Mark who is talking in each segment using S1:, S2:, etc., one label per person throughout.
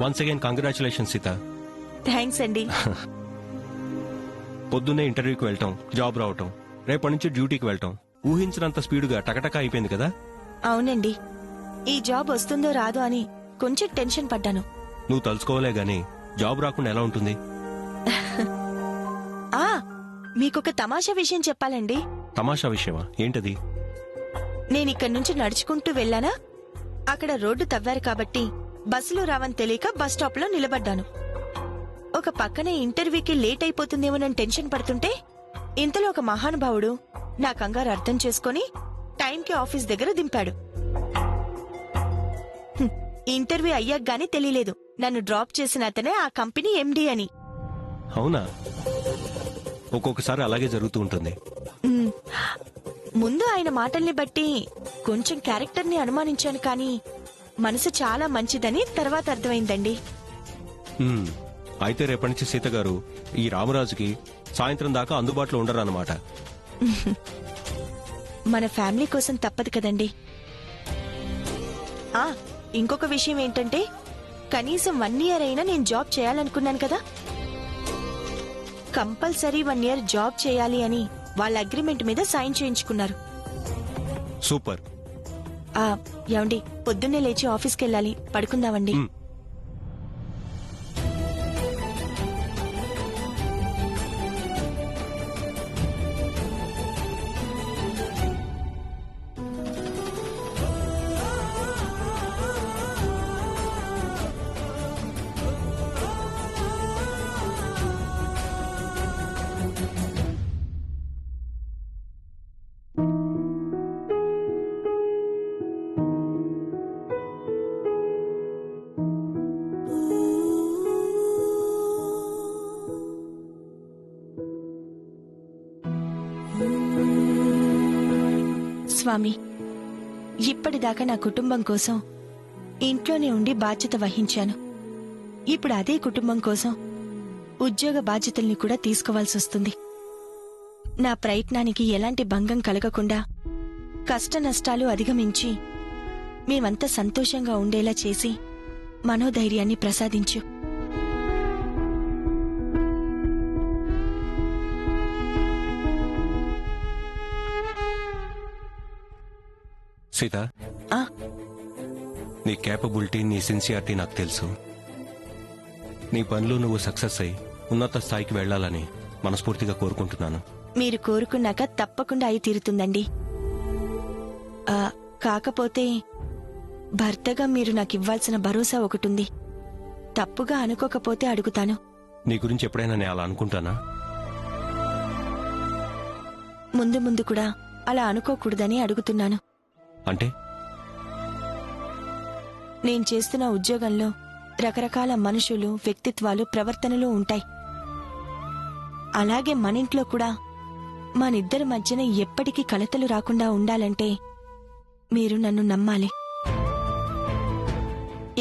S1: Once again congratulation Sita.
S2: Thanks అండి.
S1: పొద్దున్నే ఇంటర్వ్యూకి వెళ్ళటం, జాబ్ రావటం, రేపటి నుంచి డ్యూటీకి వెళ్ళటం ఊహించినంత స్పీడుగా టకటక అయిపోయింది కదా.
S2: అవునండి, ఈ జాబ్ వస్తుందో రాదో అని కొంచెం టెన్షన్ పడ్డాను.
S1: నువ్వు తలుచుకోవాలే గాని జాబ్ రాకుండా ఎలా ఉంటుంది?
S2: ఆ మీకొక తమాషా విషయం చెప్పాలండి.
S1: తమాషా విషయమా? ఏంటది?
S2: నేనిక్కడి నుంచి నడుచుకుంటూ వెళ్ళానా, అక్కడ రోడ్డు తవ్వారు కాబట్టి బస్సులు రావని తెలియక బస్ స్టాప్ లో నిలబడ్డాను. ఒక పక్కనే ఇంటర్వ్యూకి లేట్ అయిపోతుందేమోనని టెన్షన్ పడుతుంటే ఇంతలో ఒక మహానుభావుడు నా కంగారు అర్థం చేసుకుని టైంకి ఆఫీస్ దగ్గర దింపాడు. ఇంటర్వ్యూ అయ్యాక గానీ తెలియలేదు నన్ను డ్రాప్ చేసిన అతనే ఆ కంపెనీ ఎండీ అని.
S1: అవునా? ఒక్కొక్కసారి అలాగే జరుగుతూ ఉంటుంది.
S2: ముందు ఆయన మాటల్ని బట్టి కొంచెం క్యారెక్టర్ ని అనుమానించాను, కానీ మనసు చాలా మంచిదని తర్వాత అర్థమైందండి.
S1: అయితే రేపటి నుంచి సీత గారు ఈ రామరాజుకి సాయంత్రం దాకా అందుబాటులో ఉండరు అన్నమాట.
S2: మన ఫ్యామిలీ కోసం తప్పదు కదండి. ఇంకొక విషయం ఏంటంటే, కనీసం 1 year అయినా నేను జాబ్ చేయాలనుకున్నాను కదా. కంపల్సరీ 1 year జాబ్ చేయాలి అని వాళ్ళ అగ్రిమెంట్ మీద సైన్ చేయించుకున్నారు.
S1: సూపర్.
S2: ఏమండి, పొద్దున్నే లేచి ఆఫీస్కి వెళ్ళాలి, పడుకుందామండి. స్వామి, ఇప్పటిదాకా నా కుటుంబం కోసం ఇంట్లోనే ఉండి బాధ్యత వహించాను. ఇప్పుడు అదే కుటుంబం కోసం ఉద్యోగ బాధ్యతల్ని కూడా తీసుకోవాల్సి వస్తుంది. నా ప్రయత్నానికి ఎలాంటి భంగం కలగకుండా కష్ట నష్టాలు అధిగమించి మేమంతా సంతోషంగా ఉండేలా చేసి మనోధైర్యాన్ని ప్రసాదించు.
S1: సీత, నీ కేపబిలిటీ, నీ సిన్సియారిటీ నాకు తెలుసు. నీ పనిలో నువ్వు సక్సెస్ అయి ఉన్నత స్థాయికి వెళ్లాలని మనస్ఫూర్తిగా కోరుకుంటున్నాను.
S2: మీరు కోరుకున్నాక తప్పకుండా అయి తీరుతుందండి. కాకపోతే భర్తగా మీరు నాకివ్వాల్సిన భరోసా ఒకటుంది. తప్పుగా అనుకోకపోతే అడుగుతాను.
S1: నీ గురించి ఎప్పుడైనా నేను అలా అనుకుంటానా?
S2: ముందు ముందు కూడా అలా అనుకోకూడదని అడుగుతున్నాను.
S1: అంటే?
S2: నేను చేస్తున్న ఉద్యోగంలో రకరకాల మనుషులు, వ్యక్తిత్వాలు, ప్రవర్తనలు ఉంటాయి. అలాగే మనింట్లో కూడా మనిద్దరి మధ్యన ఎప్పటికీ కలతలు రాకుండా ఉండాలంటే మీరు నన్ను నమ్మాలి.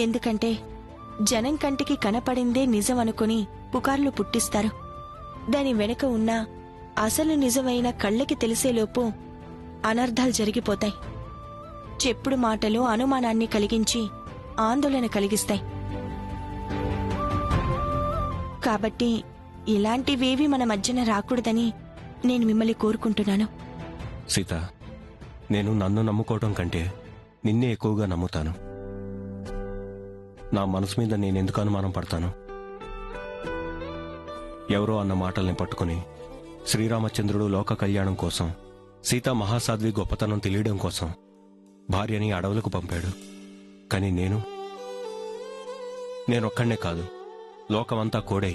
S2: ఎందుకంటే జనం కంటికి కనపడిందే నిజం అనుకుని పుకార్లు పుట్టిస్తారు. దాని వెనుక ఉన్న అసలు నిజమైన కళ్ళకి తెలిసేలోపు అనర్థాలు జరిగిపోతాయి. చెప్పుడు మాటలు అనుమానాన్ని కలిగించి ఆందోళన కలిగిస్తాయి. కాబట్టి ఇలాంటివేవి మన మధ్యన రాకూడదని నేను మిమ్మల్ని కోరుకుంటున్నాను.
S1: సీత, నేను నన్ను నమ్ముకోవటం కంటే నిన్నే ఎక్కువగా నమ్ముతాను. నా మనసు మీద నేనెందుకు అనుమానం పడతాను? ఎవరో అన్న మాటల్ని పట్టుకుని శ్రీరామచంద్రుడు లోక కళ్యాణం కోసం, సీతా మహాసాధ్వి గొప్పతనం తెలియడం కోసం భార్యని అడవులకు పంపాడు. కాని నేనొక్కడే కాదు, లోకమంతా కోడై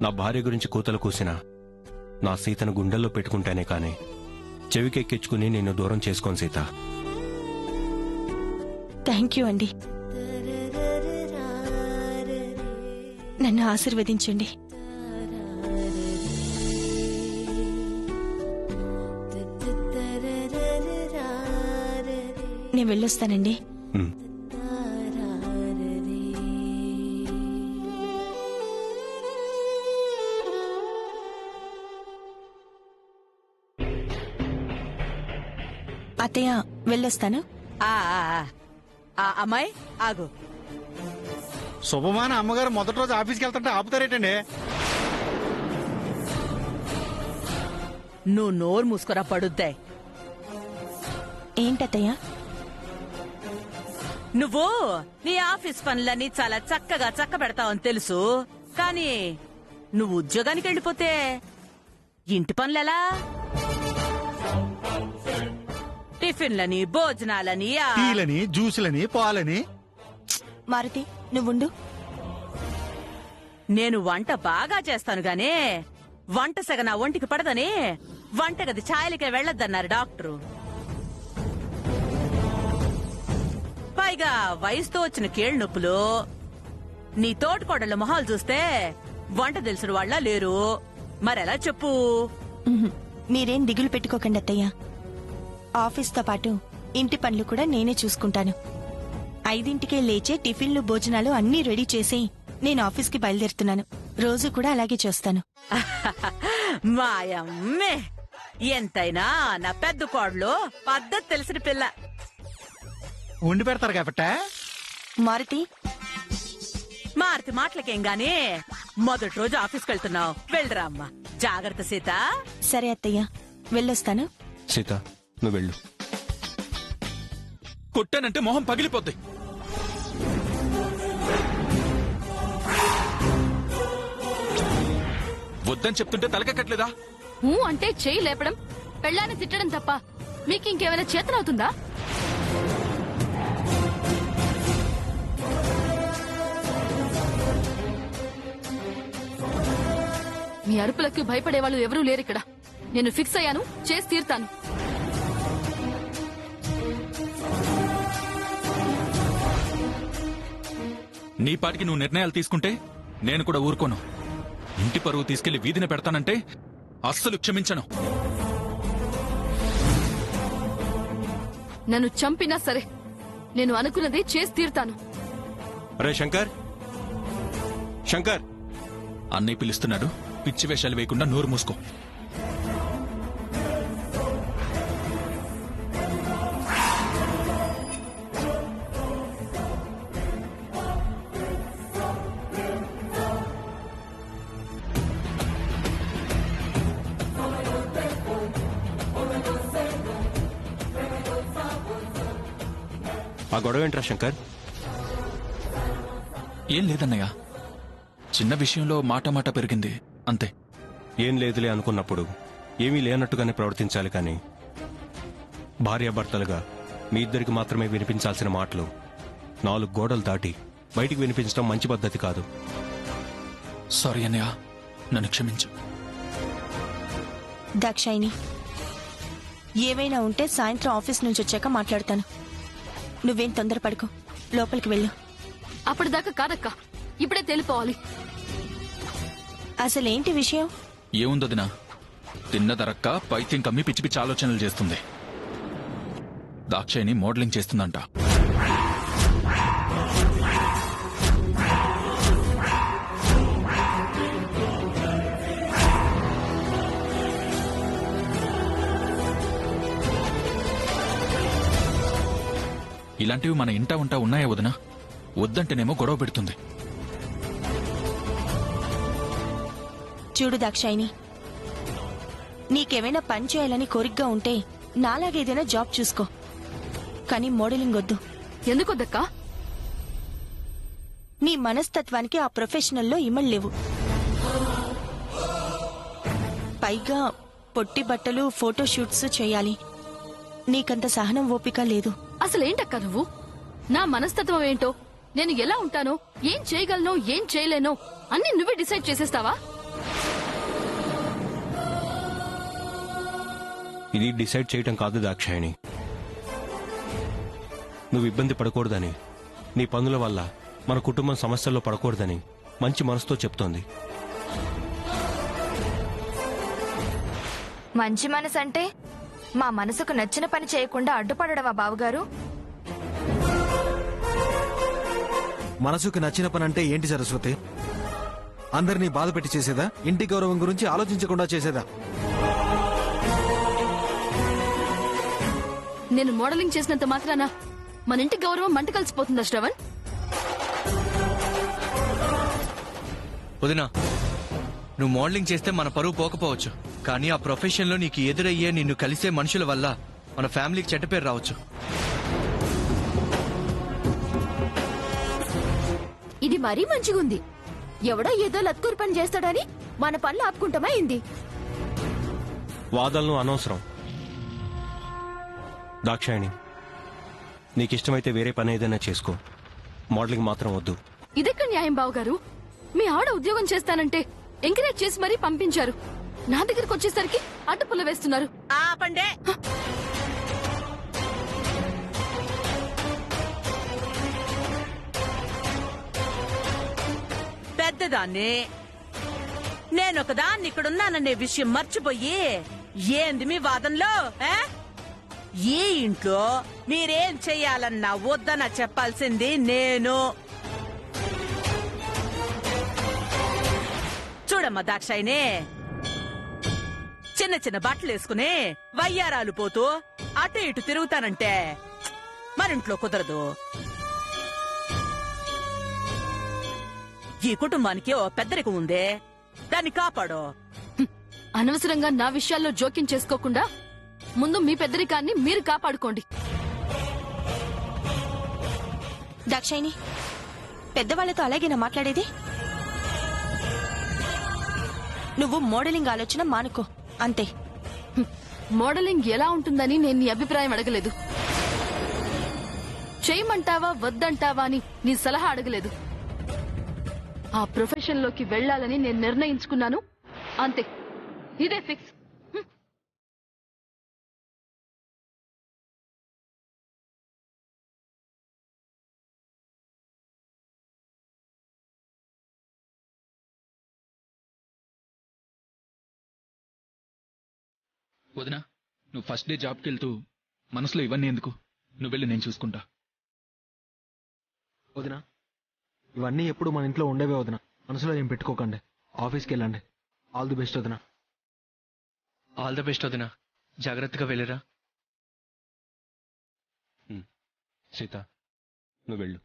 S1: నా భార్య గురించి కూతలు కూసినా నా సీతను గుండెల్లో పెట్టుకుంటేనే కాని చెవికెక్కించుకుని నిన్ను దూరం చేసుకోను సీత.
S2: థ్యాంక్ యూ అండి. నన్ను ఆశీర్వదించండి. నేను వెళ్ళొస్తానండి. అత్తయ్య, వెళ్ళొస్తాను.
S3: అమ్మాయి ఆగు. శుభమాన అమ్మగారు మొదటి రోజు ఆఫీస్కి వెళ్తుంటే ఆపుతారేటండి?
S4: నువ్వు నోరు మూసుకురా పడుద్దాయి.
S2: ఏంటత్తయ్య?
S4: నువ్వు నీ ఆఫీస్ పనులన్నీ చాలా చక్కగా చక్క పెడతావని తెలుసు, కానీ నువ్వు ఉద్యోగానికి వెళ్ళిపోతే ఇంటి పనులెలా? టిఫిన్లని, భోజనాలని
S3: టీలని, జ్యూసులని, పాలని.
S2: మారుతి, నువ్వుండు.
S4: నేను వంట బాగా చేస్తాను గానీ వంట సగ నా ఒంటికి పడదని వంటగది ఛాయలకే వెళ్లొద్దన్నారు డాక్టరు. పైగా వయసుతో వచ్చిన కీళ్ళ నొప్పులు. నీ తోటికోడళ్ళ మొహాలు చూస్తే వంట తెలిసిన వాళ్ళ లేరు. మరెలా చెప్పు?
S2: ఉహుం. మీరేం దిగులు పెట్టుకోకండి అత్తయ్య. ఆఫీస్తో పాటు ఇంటి పనులు కూడా నేనే చూసుకుంటాను. 5ంటికే లేచే టిఫిన్లు, భోజనాలు అన్నీ రెడీ చేసి నేను ఆఫీస్కి బయలుదేరుతున్నాను. రోజు కూడా అలాగే చేస్తాను.
S4: మాయమ్మే, ఎంతైనా నా పెద్ద కోడలు పద్ధతి తెలిసిన పిల్ల.
S3: వండి పెడతారు కాబట్టి.
S2: మారుతి,
S4: మారుతి మాటలకేం గాని మొదటి రోజు ఆఫీస్కి వెళ్తున్నావు, వెళ్ళరా అమ్మా. జాగ్రత్త సీత.
S2: సరే అత్తయ్య, వెళ్ళొస్తాను.
S1: సీత, నువ్వు వెళ్ళు.
S5: కొట్టానంటే మొహం పగిలిపోద్ది. వద్దని చెప్తుంటే తలకెక్కట్లేదా?
S6: అంటే చేయి లేపడం, పెళ్ళాన్ని తిట్టడం తప్ప మీకు ఇంకేమైనా చేతనవుతుందా? మీ అరుపులకి భయపడే వాళ్ళు ఎవరూ లేరిక్కడ. నేను ఫిక్స్ అయ్యాను, చేసి తీరుతాను.
S5: నీ పాటికి నువ్వు నిర్ణయాలు తీసుకుంటే నేను కూడా ఊరుకోను. ఇంటి పరువు తీసుకెళ్లి వీధిన పెడతానంటే అస్సలు క్షమించను.
S6: నన్ను చంపినా సరే నేను అనుకున్నది చేసి తీరుతాను.
S1: అరే శంకర్, శంకర్!
S5: అన్నయ్య పిలుస్తున్నాడు. పిచ్చి వేషాలు వేయకుండా నోరు మూసుకో.
S1: ఆ గొడవ ఏంట్రా శంకర్?
S5: ఏం లేదన్నయ్య, చిన్న విషయంలో మాట పెరిగింది అంతే.
S1: ఏం లేదులే అనుకున్నప్పుడు ఏమీ లేనట్టుగానే ప్రవర్తించాలి కానీ భార్యాభర్తలుగా మీ ఇద్దరికి మాత్రమే వినిపించాల్సిన మాటలు 4 గోడలు దాటి బయటికి వినిపించడం మంచి పద్ధతి కాదు.
S5: సారీ అన్నయ్య, నన్ను క్షమించు.
S2: దాక్షాయిని, ఏమైనా ఉంటే సాయంత్రం ఆఫీస్ నుంచి వచ్చాక మాట్లాడతాను. నువ్వేం తొందరపడుకో, లోపలికి వెళ్ళు.
S6: అప్పటిదాకా కాదక్క, ఇప్పుడే తెలిపోవాలి.
S2: అసలేంటి విషయం?
S5: ఏముందదినా, తిన్నదరక్క పైత్యం కమ్మి పిచ్చి పిచ్చి ఆలోచనలు చేస్తుంది. దాక్షాయిని మోడలింగ్ చేస్తుందంట. ఇలాంటివి మన ఇంటా ఉంటా ఉన్నాయా వదినా? వద్దంటేనేమో గొడవ పెడుతుంది.
S2: చూడు దాక్షాయిని, నీకేమైనా పని చేయాలని కోరికగా ఉంటే నాలాగేదైనా జాబ్ చూసుకో, కానీ మోడలింగ్ వద్దు.
S6: ఎందుకొద్దక్క?
S2: నీ మనస్తత్వానికి ఆ ప్రొఫెషనల్లో ఇమళ్ళేవు. పైగా పొట్టి బట్టలు, ఫోటోషూట్స్ చేయాలి. నీకంత సహనం, ఓపిక లేదు.
S6: అసలేంటక్క నువ్వు? నా మనస్తత్వం ఏంటో, నేను ఎలా ఉంటానో, ఏం చేయగలనో ఏం చేయలేనో అన్ని నువ్వే డిసైడ్ చేసేస్తావా?
S1: ఇది డిసైడ్ చేయటం కాదు దాక్షాయిని. నువ్వు ఇబ్బంది పడకూడదని, నీ పనుల వల్ల మన కుటుంబం సమస్యల్లో పడకూడదని మంచి మనసుతో చెప్తోంది.
S7: మంచి మనసు అంటే మా మనసుకు నచ్చిన పని చేయకుండా అడ్డుపడడమా బావగారు?
S8: మనసుకు నచ్చిన పని అంటే ఏంటి సరస్వతి? అందరినీ బాధ పెట్టి చేసేదా? ఇంటి గౌరవం గురించి ఆలోచించకుండా చేసేదా?
S6: నేను మోడలింగ్ చేసినంత మాత్రాన మన ఇంటి గౌరవం మంట కలిసిపోతుందా శ్రవణ్?
S9: వదినా, నువ్వు మోడలింగ్ చేస్తే మన పరువు పోకపోవచ్చు, కానీ ఆ ప్రొఫెషన్ లో నీకు ఎదురయ్యే నిన్ను కలిసే మనుషుల వల్ల మన ఫ్యామిలీకి చెడ్డ పేరు రావచ్చు.
S6: ఇది మరీ మంచిగుంది. ఎవడో ఏదో లత్కూరు పని చేస్తాడని మన పనులు ఆపుకుంటామా ఏంది?
S1: వాదనలు అనవసరం. దాక్షాయణి, నీకిష్టమైతే వేరే పని ఏదైనా చేసుకో, మోడలింగ్ మాత్రం వద్దు.
S6: ఇదెక్కడ న్యాయం బావగారు? మీ ఆడ ఉద్యోగం చేస్తానంటే ఎంకరేజ్ చేసి మరీ పంపించారు. నా దగ్గరకు వచ్చేసరికి అడ్డుపుల్ల వేస్తున్నారు.
S4: ఆపండే. పెద్దదాన్ని నేనొకదాన్ని ఇక్కడున్నాననే విషయం మర్చిపోయి ఏంది మీ వాదనలో? ఈ ఇంట్లో మీరేం చెయ్యాలన్నా వద్దనా చెప్పాల్సింది నేను. చూడమ్మా దాక్షాయిని, చిన్న చిన్న బట్టలు వేసుకుని వయ్యారాలు పోతూ అటు ఇటు తిరుగుతానంటే మరింట్లో కుదరదు. ఈ కుటుంబానికి ఓ పెద్దరికం ఉందే, దాన్ని కాపాడు.
S6: అనవసరంగా నా విషయాల్లో జోక్యం చేసుకోకుండా ముందు మీ పెద్దరికాన్ని మీరు కాపాడుకోండి.
S2: దాక్షాయిని, పెద్దవాళ్లతో అలాగేనా మాట్లాడేది? నువ్వు మోడలింగ్ ఆలోచన మానుకో, అంతే.
S6: మోడలింగ్ ఎలా ఉంటుందని నేను నీ అభిప్రాయం అడగలేదు. చేయమంటావా వద్దంటావా అని నీ సలహా అడగలేదు. ఆ ప్రొఫెషన్ లోకి వెళ్లాలని నేను నిర్ణయించుకున్నాను, అంతే. ఇదే ఫిక్స్.
S5: వదినా, నువ్వు ఫస్ట్ డే జాబ్కి వెళ్తూ మనసులో ఇవన్నీ ఎందుకు? నువ్వు వెళ్ళి నేను చూసుకుంటా.
S8: వదినా, ఇవన్నీ ఎప్పుడు మన ఇంట్లో ఉండేవే వదినా. మనసులో ఏం పెట్టుకోకండి. ఆఫీస్కి వెళ్ళండి. ఆల్ ది బెస్ట్ వదినా.
S9: ఆల్ ద బెస్ట్ వదినా, జాగ్రత్తగా వెళ్ళరా.
S1: సీత, నువ్వు వెళ్ళు.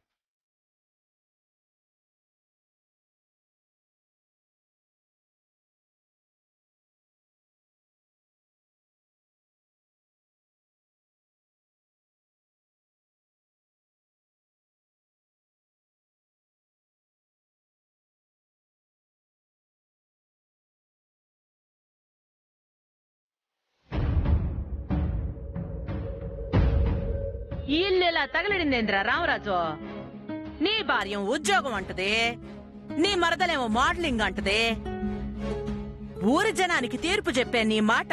S4: ఈ ఇల్లు ఇలా తగలడిందేంద్రా రామరాజు? నీ భార్యం ఉద్యోగం అంటది, నీ మరదలేమో మోడలింగ్ అంటది. ఊరి జనానికి తీర్పు చెప్పే నీ మాట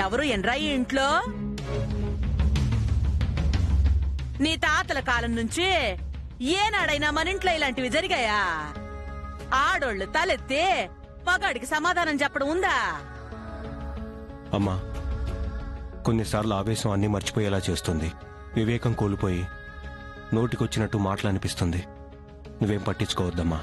S4: ఎవరు ఎన్రా ఈ ఇంట్లో? నీ తాతల కాలం నుంచి ఏనాడైనా మన ఇంట్లో ఇలాంటివి జరిగాయా? ఆడోళ్లు తలెత్తి మగాడికి సమాధానం చెప్పడం ఉందా?
S1: అమ్మా, కొన్నిసార్లు ఆవేశం అన్నీ మర్చిపోయేలా చేస్తుంది. వివేకం కోల్పోయి నోటికొచ్చినట్టు మాటలు అనిపిస్తుంది. నువ్వేం పట్టించుకోవద్దమ్మా.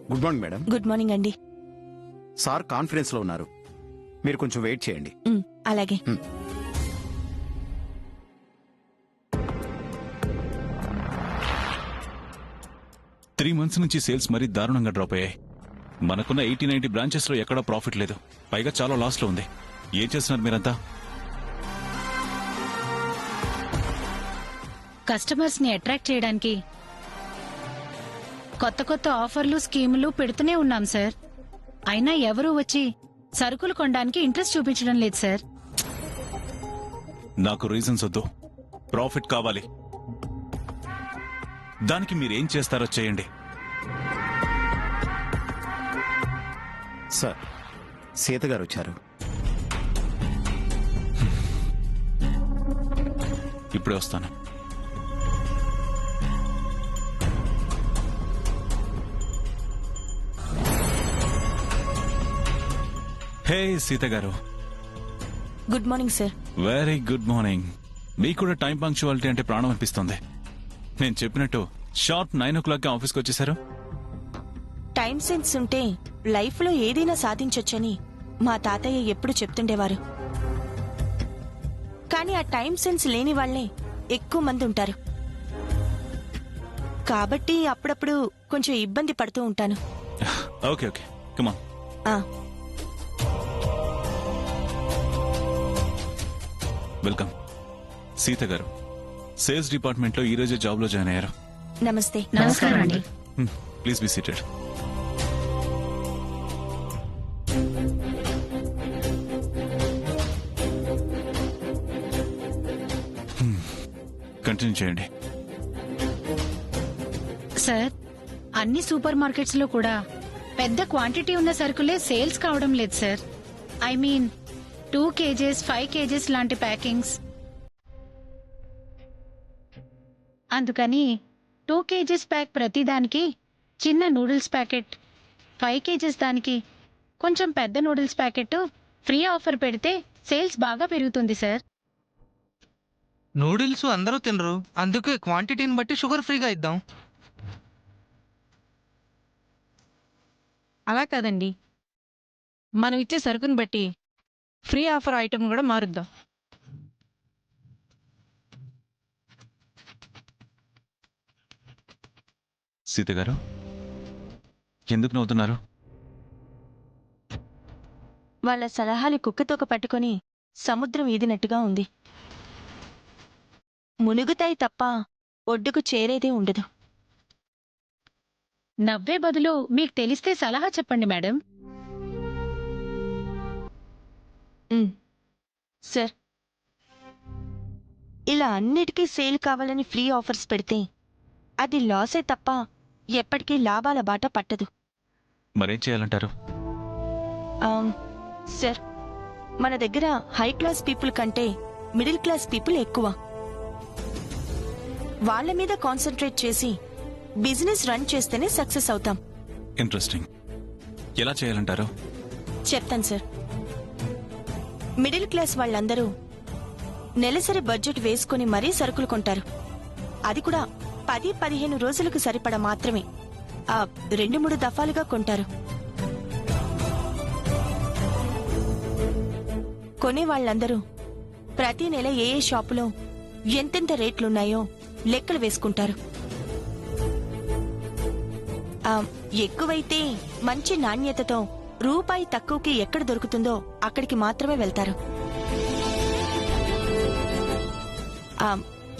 S10: Good morning madam.
S2: Good morning అండి.
S10: సార్ కాన్ఫరెన్స్ లో ఉన్నారు, మీరు కొంచెం వెయిట్ చేయండి.
S2: అలాగే.
S5: త్రీ మంత్స్ నుంచి సేల్స్ మరీ దారుణంగా డ్రాప్ అయ్యాయి. మనకున్న 80-90 బ్రాంచెస్ లో ఎక్కడా ప్రాఫిట్ లేదు, పైగా చాలా లాస్ లో ఉంది. ఏం చేస్తున్నారు మీరంతా?
S11: కస్టమర్స్ ని అట్రాక్ట్ చేయడానికి కొత్త కొత్త ఆఫర్లు స్కీములు పెడుతూనే ఉన్నాం సార్. అయినా ఎవరూ వచ్చి సరుకులు కొనడానికి ఇంట్రెస్ట్ చూపించడం లేదు సార్.
S5: నాకు రీజన్స్ వద్దు, ప్రాఫిట్ కావాలి. దానికి మీరేం చేస్తారో చేయండి.
S10: సార్, సీత గారు వచ్చారు.
S5: ఇప్పుడే వస్తాను. హే సీత గారు.
S2: Good morning sir.
S5: Very good morning. మీకు కూడా టైం పంక్చువాలిటీ అంటే ప్రాణం అనిపిస్తుంది. నేను చెప్పినట్టు షార్ప్ 9 o'clock ఆఫీస్కి వచ్చేసారు.
S2: టైం సెన్స్ ఉంటే లైఫ్లో ఏదైనా సాధించొచ్చని మా తాతయ్య ఎప్పుడు చెప్తుండేవారు. కానీ ఆ టైం సెన్స్ లేని వాళ్లే ఎక్కువ మంది ఉంటారు. కాబట్టి అప్పుడప్పుడు కొంచెం ఇబ్బంది పడుతూ ఉంటాను.
S5: Okay okay come on.
S2: ఆ,
S5: వెల్కమ్. సీత గారు సేల్స్ డిపార్ట్మెంట్ లో ఈ రోజే జాబ్ లో జాయిన్ అయ్యారు.
S2: నమస్తే.
S11: నమస్కారం అండి.
S5: Please be seated. కంటిన్యూ చేయండి.
S11: సార్, అన్ని సూపర్ మార్కెట్స్ లో కూడా పెద్ద క్వాంటిటీ ఉన్న సరుకులే సేల్స్ కావడం లేదు sir. I mean 2 kgs 5 kgs లాంటి ప్యాకింగ్స్. అందుకని 2 kgs ప్యాక్ ప్రతిదానికి చిన్న నూడిల్స్ ప్యాకెట్, 5 kgs దానికి కొంచెం పెద్ద నూడిల్స్ ప్యాకెట్ ఫ్రీ ఆఫర్ పెడితే సేల్స్ బాగా పెరుగుతుంది సార్.
S9: నూడిల్స్ అందరూ తినరు, అందుకే క్వాంటిటీని బట్టి షుగర్ ఫ్రీగా ఇద్దాం.
S12: అలా కాదండి, మనం ఇచ్చే సరుకుని బట్టి ఫ్రీ ఆఫర్ ఐటమ్ కూడా మారుద్దాం.
S5: సీత గారు ఎందుకు నవ్వుతున్నారు?
S2: వాళ్ళ సలహాలు కుక్కతోక పట్టుకొని సముద్రం ఈదినట్టుగా ఉంది. మునుగుతాయి తప్ప ఒడ్డుకు చేరేదే ఉండదు.
S11: నవ్వే బదులు మీకు తెలిస్తే సలహా చెప్పండి మేడం.
S2: సార్, ఇలా అన్నిటికీ సేల్ కావాలని ఫ్రీ ఆఫర్స్ పెడితే అది లాసే తప్ప ఎప్పటికీ లాభాల బాట పట్టదు.
S5: మరేం చేయాలంటారు?
S2: సార్, మన దగ్గర హై క్లాస్ పీపుల్ కంటే మిడిల్ క్లాస్ పీపుల్ ఎక్కువ. వాళ్ళ మీద కాన్సన్ట్రేట్ చేసి బిజినెస్ రన్ చేస్తేనే సక్సెస్ అవుతాం.
S5: ఇంట్రెస్టింగ్. ఎలా చేయాలంటారు?
S2: చెప్తాను సార్. మిడిల్ క్లాస్ వాళ్ళందరూ నెలసరి బడ్జెట్ వేసుకుని మరీ సరుకులు కొంటారు. అది కూడా 10-15 రోజులకు సరిపడా మాత్రమే. 2-3 దఫాలుగా కొంటారు. కొనే వాళ్ళందరూ ప్రతి నెల ఏ షాపులో ఎంతెంత రేట్లున్నాయో లెక్కలు వేసుకుంటారు. ఎక్కువైతే మంచి నాణ్యతతో రూపాయి తక్కువకి ఎక్కడ దొరుకుతుందో అక్కడికి మాత్రమే వెళ్తారు.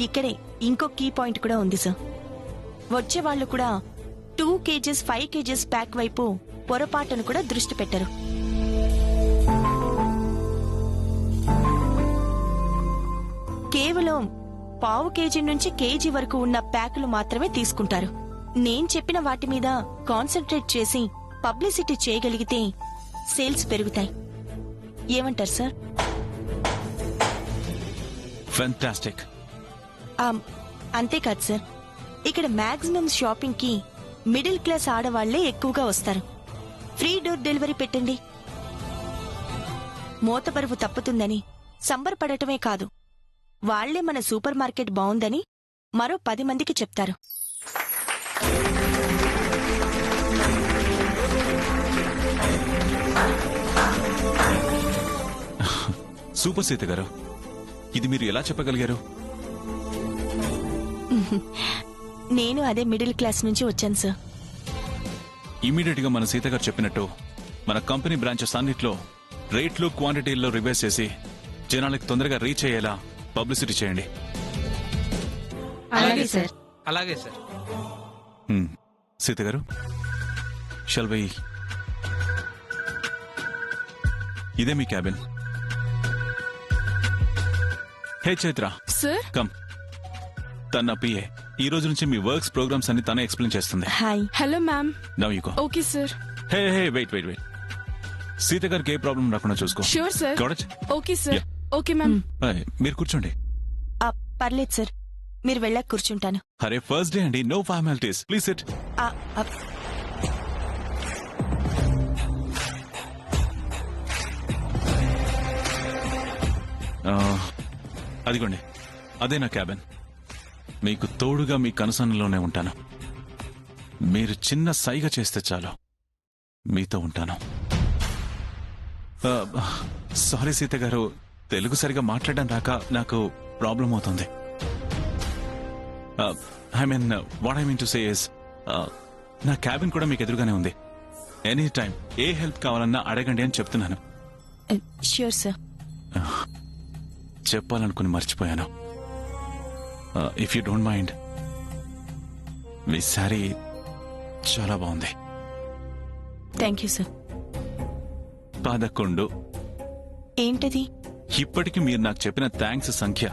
S2: ఇక్కడే ఇంకో కీ పాయింట్ కూడా ఉంది సార్. వచ్చే వాళ్ళు కూడా 2 kgs 5 kgs ప్యాక్ వైపు పొరపాటును కూడా దృష్టి పెట్టరు. కేవలం ½ kg నుంచి kg వరకు ఉన్న ప్యాకులు మాత్రమే తీసుకుంటారు. నేను చెప్పిన వాటి మీద కాన్సన్ట్రేట్ చేసి పబ్లిసిటీ చేయగలిగితే సేల్స్ పెరుగుతాయి. ఏమంటారు సార్?
S5: ఫెంటాస్టిక్.
S2: అంతేకాదు సార్, ఇక్కడ మాక్సిమం షాపింగ్ కి మిడిల్ క్లాస్ ఆడవాళ్లే ఎక్కువగా వస్తారు. ఫ్రీ డోర్ డెలివరీ పెట్టండి. మోత బరువు తప్పుతుందని సంబరపడటమే కాదు, వాళ్లే మన సూపర్ మార్కెట్ బావుందని మరో 10 మందికి చెప్తారు.
S5: సూపర్ సీత గారు, ఇది మీరు ఎలా చెప్పగలిగారు?
S2: నేను అదే మిడిల్ క్లాస్ నుంచి వచ్చాను సార్.
S5: ఇమీడియట్ గా మన సీత గారు చెప్పినట్టు మన కంపెనీ బ్రాంచెస్ అన్నిట్లో రేట్లు క్వాంటిటీల్లో రివైజ్ చేసి జనాలకు తొందరగా రీచ్ అయ్యేలా పబ్లిసిటీ చేయండి.
S12: అలాగే సార్.
S9: అలాగే సార్.
S5: సీత గారు, షల్ వి? ఇదే మీ క్యాబిన్. హే చైత్ర
S12: సార్.
S5: కమ్. తన పిఏ ఈ రోజు నుంచి మీ వర్క్స్ ప్రోగ్రామ్స్ అన్ని తనే ఎక్స్ప్లెయిన్ చేస్తుంది.
S2: Hi.
S12: Hello ma'am.
S5: Now you go.
S12: Okay sir.
S5: Hey hey wait wait wait. Sita గారికి ఏ ప్రాబ్లం రాకుండా చూసుకో.
S12: Sure sir.
S5: Got it?
S12: Okay sir. Okay ma'am.
S5: మీరు కూర్చోండి.
S2: పర్లేదు సార్, మీరు వెళ్ళాక కూర్చుంటాను.
S5: అరే ఫస్ట్ డే అండి, నో ఫార్మాలిటీస్. Please sit. అదిగోండి, అదే నా క్యాబిన్. మీకు తోడుగా మీ కనసన్నలోనే ఉంటాను. మీరు చిన్న సైగ చేస్తే చాలు మీతో ఉంటాను. సారీ సీత గారు, తెలుగు సరిగా మాట్లాడడం రాక నాకు ప్రాబ్లం అవుతుంది. What I mean to say is, నా క్యాబిన్ కూడా మీకు ఎదురుగానే ఉంది. ఎనీ టైం ఏ హెల్ప్ కావాలన్నా అడగండి అని చెప్తున్నాను.
S2: Sure sir.
S5: చెప్పాలనుకుని మర్చిపోయాను. ఇఫ్ యూ డోంట్ మైండ్, మీ శారీ చాలా బాగుంది.
S2: Thank you sir.
S5: 11.
S2: ఏంటది?
S5: ఇప్పటికి మీరు నాకు చెప్పిన థ్యాంక్స్ సంఖ్య.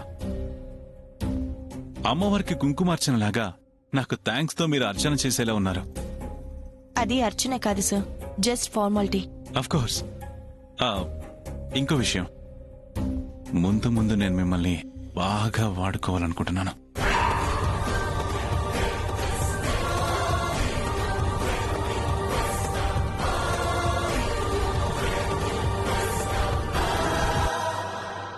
S5: అమ్మవారికి కుంకుమార్చనలాగా నాకు థ్యాంక్స్ తో మీరు అర్చన చేసేలా ఉన్నారు.
S2: అది అర్చన కాదు sir, just formality.
S5: Of course. ఇంకో విషయం, ముందు ముందు నేను మిమ్మల్ని బాగా వాడుకోవాలనుకుంటున్నాను.